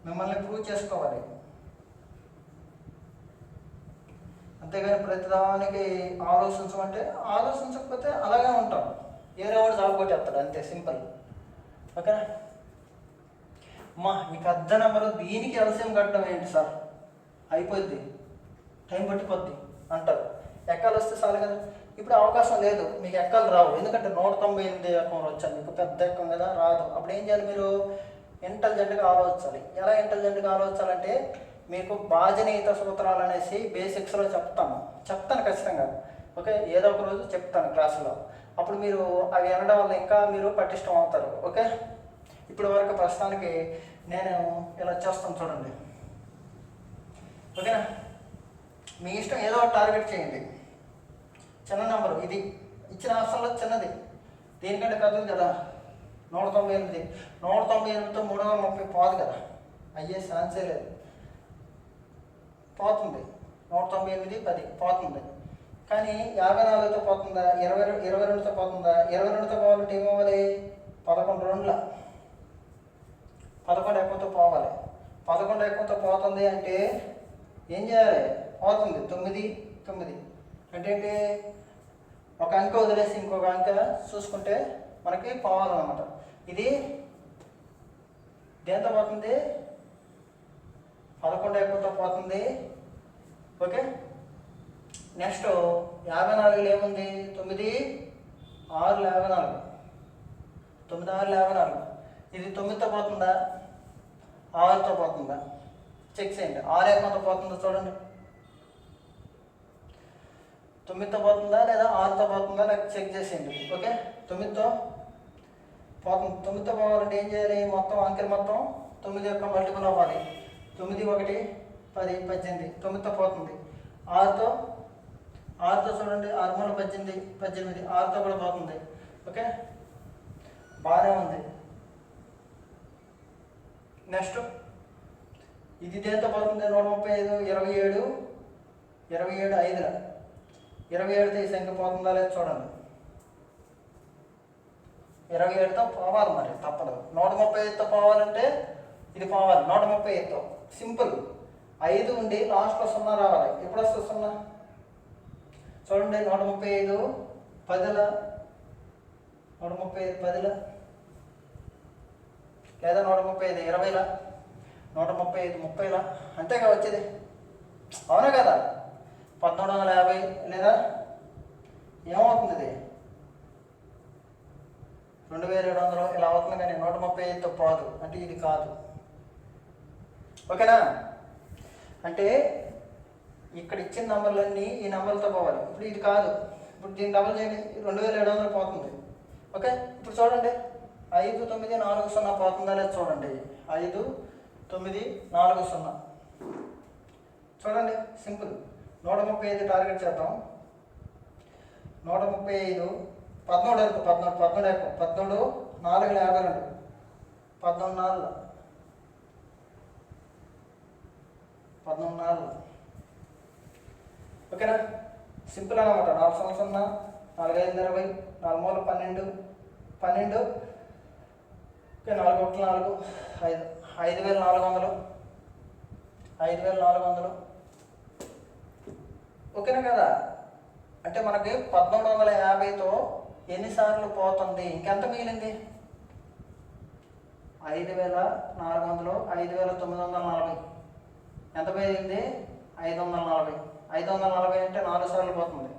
మిమ్మల్ని ప్రూవ్ చేసుకోవాలి, అంతేగాని ప్రతిదానికి ఆలోచించమంటే ఆలోచించకపోతే అలాగే ఉంటాం, ఏదో ఒకటి జాబ్ కొట్టేస్తాడు అంతే, సింపుల్. ఓకేనా అమ్మా, ఈ పెద్ద నెంబరు దీనికి ఎల్సిఎం కట్టడం ఏంటి సార్, అయిపోద్ది, టైం పట్టిపోద్ది అంటారు. ఎక్కాలు వస్తే చాలు కదా. ఇప్పుడు అవకాశం లేదు, మీకు ఎక్కాలు రావు, ఎందుకంటే 198 ఎక్కం వచ్చాను, మీకు పెద్ద ఎక్కం కదా, రాదు. అప్పుడు ఏం చేయాలి, మీరు ఇంటెలిజెంట్గా ఆలోచించాలి. ఎలా ఇంటెలిజెంట్గా ఆలోచించాలంటే, మీకు బాజనీయత సూత్రాలు అనేసి బేసిక్స్లో చెప్తాను ఖచ్చితంగా. ఓకే, ఏదో ఒక రోజు చెప్తాను క్లాసులో, అప్పుడు మీరు అవి వినడం వల్ల ఇంకా మీరు పటిష్టం అవుతారు. ఓకే, ఇప్పటి వరకు ప్రస్తుతానికి నేను ఇలా చేస్తాను చూడండి. ఓకేనా, మీ ఇష్టం, ఏదో ఒక టార్గెట్ చేయండి. చిన్న నెంబరు ఇది, ఇచ్చిన ఆప్షన్లో చిన్నది, దీనికంటే పెద్దది కదా. 198, 198తో 330 పోదు కదా, అయ్యే ఛాన్సే లేదు, పోతుంది. 198, 10 పోతుంది. కానీ 54తో పోతుందా, 22తో పోతుందా? 22తో పోవాలంటే ఏమవ్వాలి, 11 రౌండ్ల 11 ఎక్కువతో పోవాలి. 11 ఎక్కువతో పోతుంది అంటే ఏం చేయాలి, పోతుంది 9, 9 అంటే ఏంటి, ఒక అంక వదిలేసి ఇంకొక అంక చూసుకుంటే మనకి పోవాలన్నమాట. ఇది దేంతో పోతుంది, 11 ఎక్కువతో పోతుంది. ఓకే, నెక్స్ట్ 54లో ఏముంది, 9, 6, 54, 9, 6, 54. ఇది 9తో పోతుందా, 6తో పోతుందా, చెక్ చేయండి. 6 ఎక్కువతో పోతుందో చూడండి, 9తో పోతుందా లేదా 6తో పోతుందా లేక చెక్ చేసేయండి. ఓకే, 9తో పోతుంది. 9తో పోవాలంటే ఏం చేయాలి, మొత్తం అంకెలు మొత్తం 9 యొక్క మల్టిపుల్ అవ్వాలి. 9, 1, 10, 18, 9తో పోతుంది. 6తో చూడండి, 6 మూల 18, 18, 6తో కూడా పోతుంది. ఓకే, బాగానే ఉంది. నెక్స్ట్ ఇది దేంతో పోతుంది, 135, 27, 27, 5ల 27తో ఈ సంఖ్య పోతుందా లేదా చూడండి. 27తో పోవాలి, మరి తప్పదు. 135తో పోవాలంటే ఇది పోవాలి, 135తో సింపుల్. 5 ఉండి లాస్ట్లో 0 రావాలి. ఎప్పుడు వస్తుంది 0 చూడండి, 135, 10ల 135, 10ల లేదా 135, 20ల 135, 30ల అంతేగా వచ్చేది, అవునా కదా. 1750 లేదా ఏమవుతుంది, ఇది 2700 ఇలా అవుతుంది. కానీ 135తో పోదు అంటే ఇది కాదు. ఓకేనా, అంటే ఇక్కడ ఇచ్చిన నెంబర్లన్నీ ఈ నెంబర్లతో పోవాలి. ఇప్పుడు ఇది కాదు, ఇప్పుడు దీన్ని డబల్ చేయండి, 2700 పోతుంది. ఓకే, ఇప్పుడు చూడండి, 5, 9, 4, 0 పోతుందా లేదా చూడండి. 5, 9, 4, 0 చూడండి, సింపుల్. 135 టార్గెట్ చేద్దాం. 135, 13 ఎక్కువ, 14 ఎక్కువ, 14, 4, 52, 14, 4. ఓకేనా, సింపుల్ అనమాట. 4 సంవత్సరం 4, 5, 20, 4 మూల 12, 12. ఓకే, 4, 1, 4, 5, 5400, 5400. ఓకేనా కదా. అంటే మనకి 1750తో ఎన్నిసార్లు పోతుంది, ఇంకెంత మిగిలింది, 5400, 5940. ఎంత పోయింది, 540. 540 అంటే 4 సార్లు పోతుంది.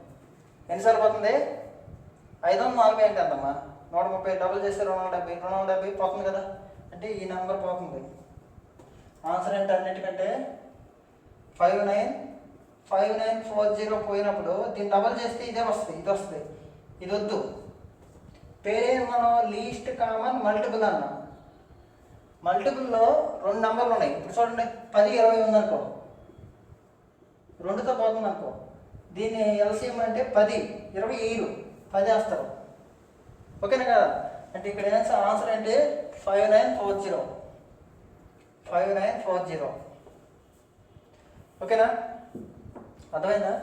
ఎన్నిసార్లు పోతుంది, 540 అంటే ఎంతమ్మా, 130 డబుల్ చేస్తే 270, 270 పోతుంది కదా. అంటే ఈ నెంబర్ పోతుంది. ఆన్సర్ ఏంటి, అన్నిటికంటే 5940 పోయినప్పుడు దీన్ని డబల్ చేస్తే ఇదే వస్తుంది, ఇది వస్తుంది. ఇది వద్దు, పేరేం మనం లీస్ట్ కామన్ మల్టిపుల్ అన్నాం. మల్టిపుల్లో 2 నెంబర్లు ఉన్నాయి. ఇప్పుడు చూడండి, 10, 20 ఉందనుకో, 2తో పోతుంది అనుకో. దీన్ని ఎల్సిఎం అంటే 10, 20 వేయరు, 10 వేస్తారు. ఓకేనా కదా. అంటే ఇక్కడ ఆన్సర్ అంటే 5940. 5940. ఓకేనా, అర్థమైందా.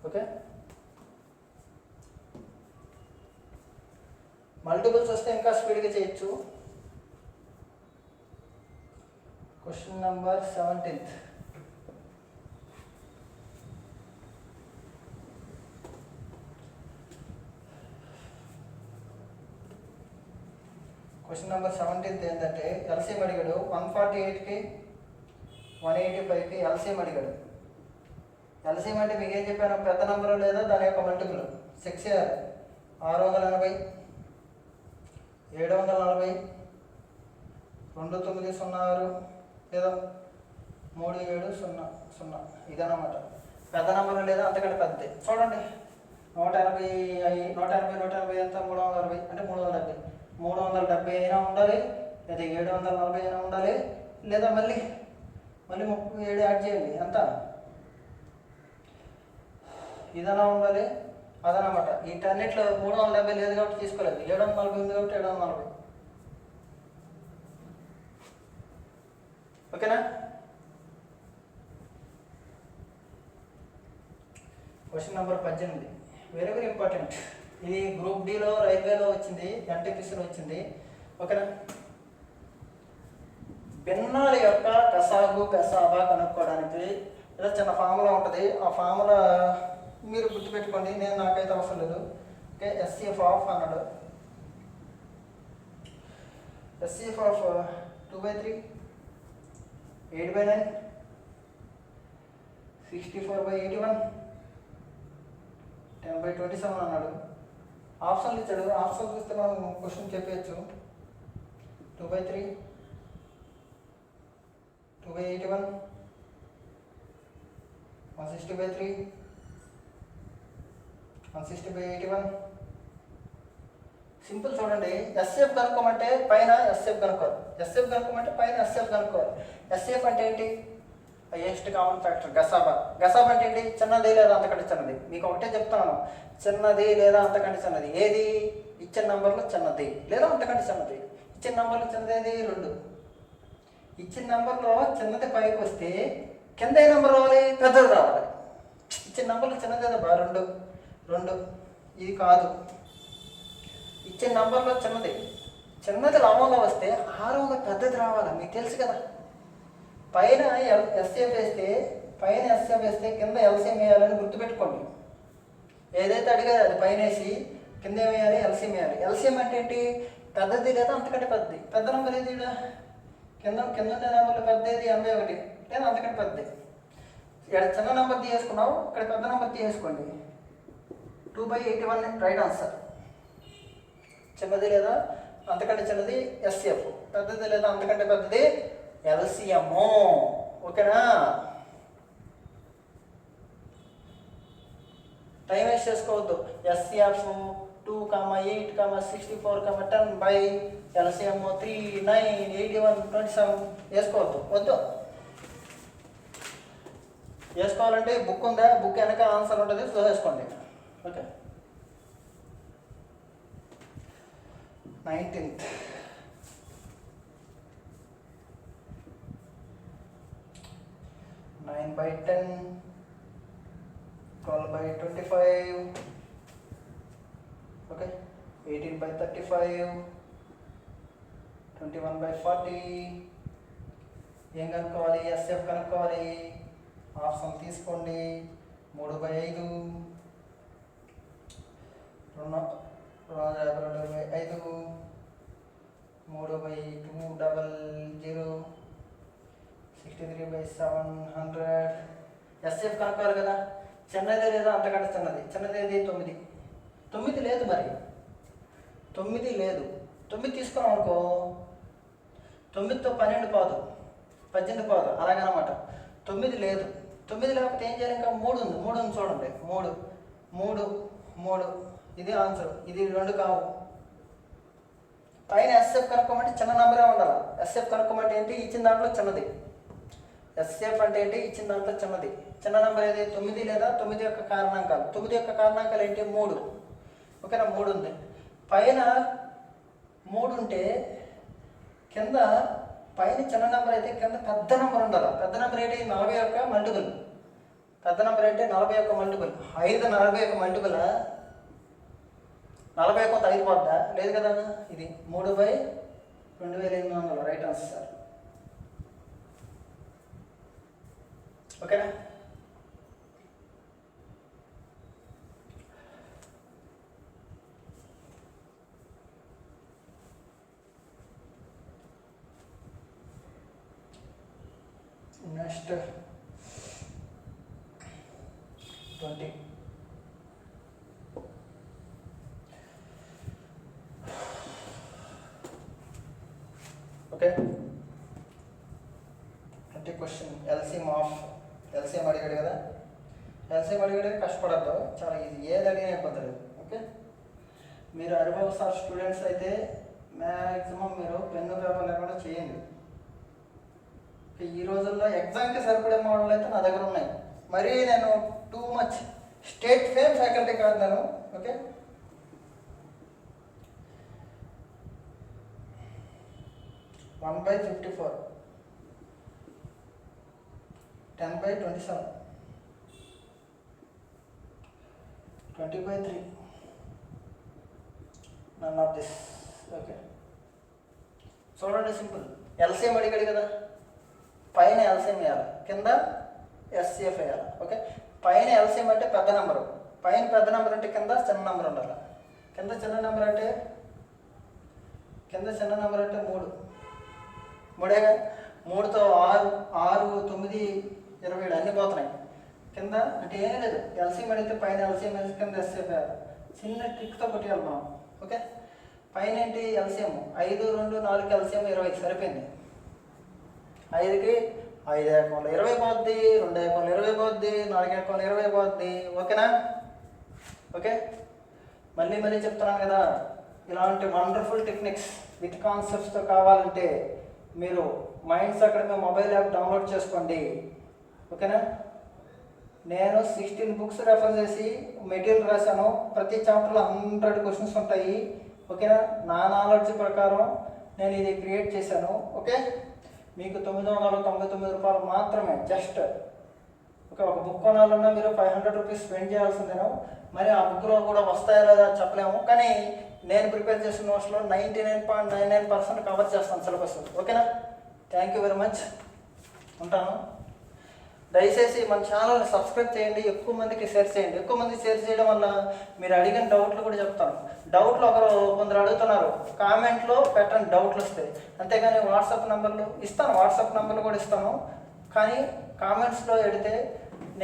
ఓకే. మల్టిపుల్స్ వస్తే ఇంకా స్పీడ్గా చేయొచ్చు. Question number 17. క్వశ్చన్ నెంబర్ 17 ఏంటంటే ఎల్సీఎం అడిగాడు. 148కి 185కి ఎల్సీఎం అడిగాడు. ఎల్సీఎం అంటే మీకు ఏం చెప్పాను, పెద్ద నెంబర్ లేదా దాని యొక్క మల్టిపుల్. 6 680, 740, 2906 లేదా 3700. ఇదన్నమాట పెద్ద నెంబర్ లేదా అంతకంటే పెద్దది. చూడండి 180 180 ఎంత, 360 అంటే 370. 370 అయినా ఉండాలి, లేదా 740 అయినా ఉండాలి, లేదా మళ్ళీ 37 యాడ్ చేయండి ఎంత, ఇదన్నా ఉండాలి, అదనమాట. వీటన్నిట్లో 370 లేదు కాబట్టి తీసుకోలేదు. 740 ఉంది కాబట్టి 740. ఓకేనా? Question number 18 very very important. ఇది గ్రూప్ డిలో రైల్వేలో వచ్చింది, ఎన్టీపీసీలో వచ్చింది. ఓకేనా? భిన్నాల యొక్క కసాగు కసాబా కనుక్కోవడానికి ఏదో చిన్న ఫార్ములా ఉంటుంది. ఆ ఫార్ములా మీరు గుర్తుపెట్టుకోండి, నాకైతే అవసరం లేదు. ఓకే, ఎస్సీఎఫ్ ఆఫ్ అన్నాడు. ఎస్సీఎఫ్ ఆఫ్ 2/3, 8/9, 64/81, 10/27 అన్నాడు. ఆప్షన్లు ఇచ్చాడు. ఆప్షన్లు ఇస్తే మనం క్వశ్చన్ చెప్పచ్చు. 2/3, 2/81, 160/3, 160/81. సింపుల్. చూడండి, ఎస్ఎఫ్ కనుక్కోమంటే పైన ఎస్ఎఫ్ కనుక్కోవాలి, ఎస్ఎఫ్ కనుక్కోమంటే పైన ఎస్ఎఫ్ కనుక్కోవాలి. ఎస్ఎఫ్ అంటే ఏంటి? Highest common factor. గసాబా. గసాబా అంటే ఏంటి? చిన్నది లేదా అంతకంటే చిన్నది. మీకు ఒకటే చెప్తాను, చిన్నది లేదా అంతకంటే చిన్నది. ఏది? ఇచ్చిన నెంబర్లో చిన్నది లేదా అంతకంటే చిన్నది. ఇచ్చిన నెంబర్లో చిన్నది ఏది? 2. ఇచ్చిన నెంబర్లో చిన్నది పైకి వస్తే కింద ఏ నెంబర్ రావాలి? పెద్దది రావాలి. ఇచ్చిన నెంబర్లో చిన్నది ఏదో 2. ఇది కాదు. ఇచ్చిన నెంబర్లో చిన్నది లాభంలో వస్తే హారంలో పెద్దది రావాలి. మీకు తెలుసు కదా. పైన ఎస్ఎఫ్ వేస్తే కింద ఎల్సీఎం వేయాలని గుర్తుపెట్టుకోండి. ఏదైతే అడిగారో అది పైన వేసి కింద ఏం వేయాలి? ఎల్సీఎం వేయాలి. ఎల్సీఎం అంటే ఏంటి? పెద్దది లేదా అంతకంటే పెద్దది. పెద్ద నెంబర్ ఏది? కింద నెంబర్లో పెద్దది 81 లేదా అంతకంటే పెద్దది. ఇక్కడ చిన్న నెంబర్ తీసుకున్నావు, ఇక్కడ పెద్ద నెంబర్ తీసేసుకోండి. 2/81 రైట్ ఆన్సర్. చిన్నది లేదా అంతకంటే చిన్నది ఎస్ఎఫ్, పెద్దది లేదా అంతకంటే పెద్దది ఎల్సీఎం. ఓకేనా? టైం వేస్ట్ చేసుకోవద్దు. ఎస్ఎఫ్ 2, 8, 64, 10 బై ఎల్సీఎం 3, 9, 81, 27 వేసుకోవద్దు. వద్దు. వేసుకోవాలంటే బుక్ ఉందా? బుక్ వెనక ఆన్సర్ ఉంటుంది, చూసేసుకోండి. ఓకే. 19th 9/10, 12/25, okay, 18/35, 21/40. ఏం కనుక్కోవాలి? ఎస్ఎఫ్ కనుక్కోవాలి. ఆప్షన్ తీసుకోండి. 3/5, 2/5, 3/200, 63/700. ఎస్ఎఫ్ కనుక్కోవాలి కదా. చిన్నదే లేదా అంతకంటే చిన్నది ఏది? 9 లేదు. మరి 9 లేదు. 9 తీసుకున్నాం అనుకో, 9తో 12 పోదు, 18 పోదు, అలాగనమాట. 9 లేదు. 9 లేకపోతే ఏం చేయాలి? ఇంకా 3 ఉంది. 3 ఉంది చూడండి. 3 ఇది ఆన్సర్. ఇది 2 కావు. పైన ఎస్ఎఫ్ కనుక్కోమంటే చిన్న నెంబరే ఉండాలి. ఎస్ఎఫ్ కనుక్కోమంటే ఏంటి? ఇచ్చిన దాంట్లో చిన్నది. ఎస్ఎఫ్ అంటే ఏంటి? ఇచ్చిన దాంట్లో చిన్నది. చిన్న నెంబర్ ఏది? 9 లేదా 9 యొక్క కారణాంకాలు. 9 యొక్క కారణాంకాలు ఏంటి? 3. ఓకేనా? 3 ఉంది. పైన 3 ఉంటే కింద పైన చిన్న నెంబర్ అయితే కింద పెద్ద నెంబర్ ఉండాలి. పెద్ద నెంబర్ ఏంటి? 40 యొక్క మల్టిపుల్. పెద్ద నెంబర్ అంటే 40 యొక్క మల్టిపుల్. 5 40 యొక్క మల్టిపుల్. 40 కొంత 5 పోద్దా? లేదు కదా. ఇది 3/2800 రైట్ ఆన్సర్ సార్. ఓకేనా. నెక్స్ట్ 20. ఓకే 20 క్వశ్చన్ ఎల్సిఎం అడిగాడు కదా. ఎల్సిఎం అడిగాడు కష్టపడద్దు, చాలా ఈజీ, ఏది అడిగినా ఇబ్బంది లేదు. ఓకే, మీరు హరిబాబు సార్ స్టూడెంట్స్ అయితే మ్యాక్సిమం మీరు పెన్ను పేపర్ లేకుండా చేయండి. ఈ రోజుల్లో ఎగ్జామ్కి సరిపడే మోడల్ అయితే నా దగ్గర ఉన్నాయి. మరీ నేను too much state fame faculty కాదు నేను. Okay, one by 54, 10/27, 20/3, none of this. Okay, చూడండి సింపుల్. ఎల్సిఎం అడిగాడు కదా, పైన ఎల్సిఎం వేయాలి, కింద ఎస్సిఎఫ్ వేయాలి. ఓకే, పైన ఎల్సిఎం అంటే పెద్ద నెంబరు, పైన పెద్ద నెంబర్ అంటే కింద చిన్న నెంబర్ ఉండాలి. కింద చిన్న నెంబర్ అంటే 3 3తో 6, 9, 27 అన్నీ పోతున్నాయి. కింద అంటే ఏం లేదు, ఎల్సిఎం అడిగితే పైన ఎల్సిఎం వేసి కింద ఎస్సిఎఫ్ వేయాలి. చిన్న ట్రిక్తో కొట్టేయాలి మనం. ఓకే, పైన ఏంటి ఎల్సిఎం 5, 2, 4 ఎల్సిఎం 20 సరిపోయింది. 5కి 5 ఏకంలో 20 పోద్ది, 2 ఏకంలో 20 పోద్ది, 4 ఏకంలో 20 పోద్ది. ఓకేనా. ఓకే, మళ్ళీ చెప్తున్నాను కదా, ఇలాంటి వండర్ఫుల్ టెక్నిక్స్ విత్ కాన్సెప్ట్స్తో కావాలంటే మీరు minds academy mobile app download చేసుకోండి. ఓకేనా. నేను 16 బుక్స్ రెఫర్ చేసి మెటీరియల్ రాశాను. ప్రతి చాప్టర్లో 100 క్వశ్చన్స్ ఉంటాయి. ఓకేనా, నా నాలెడ్జ్ ప్రకారం నేను ఇది క్రియేట్ చేశాను. ఓకే, మీకు 999 రూపాయలు మాత్రమే. జస్ట్ ఒక బుక్ కొనాలన్నా మీరు 500 రూపీస్ స్పెండ్ చేయాల్సిందేను. మరి ఆ బుక్లో కూడా వస్తాయో లేదా చెప్పలేము, కానీ నేను ప్రిపేర్ చేసిన నోట్స్లో 99.99% కవర్ చేస్తాను సిలబస్. ఓకేనా. థ్యాంక్ యూ వెరీ మచ్, ఉంటాను. దయచేసి మన ఛానల్ని సబ్స్క్రైబ్ చేయండి, ఎక్కువ మందికి షేర్ చేయండి. ఎక్కువ మందికి షేర్ చేయడం వల్ల మీరు అడిగిన డౌట్లు కూడా చెప్తాను. డౌట్లు కొందరు అడుగుతున్నారు, కామెంట్లో పెట్టండి డౌట్లు వస్తాయి. అంతేగాని వాట్సాప్ నెంబర్లు ఇస్తాను, వాట్సాప్ నెంబర్లు కూడా ఇస్తాను, కానీ కామెంట్స్లో పెడితే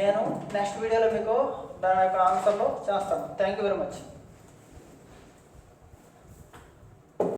నేను నెక్స్ట్ వీడియోలో మీకు దాని యొక్క ఆన్సర్లో చేస్తాను. Thank you very much.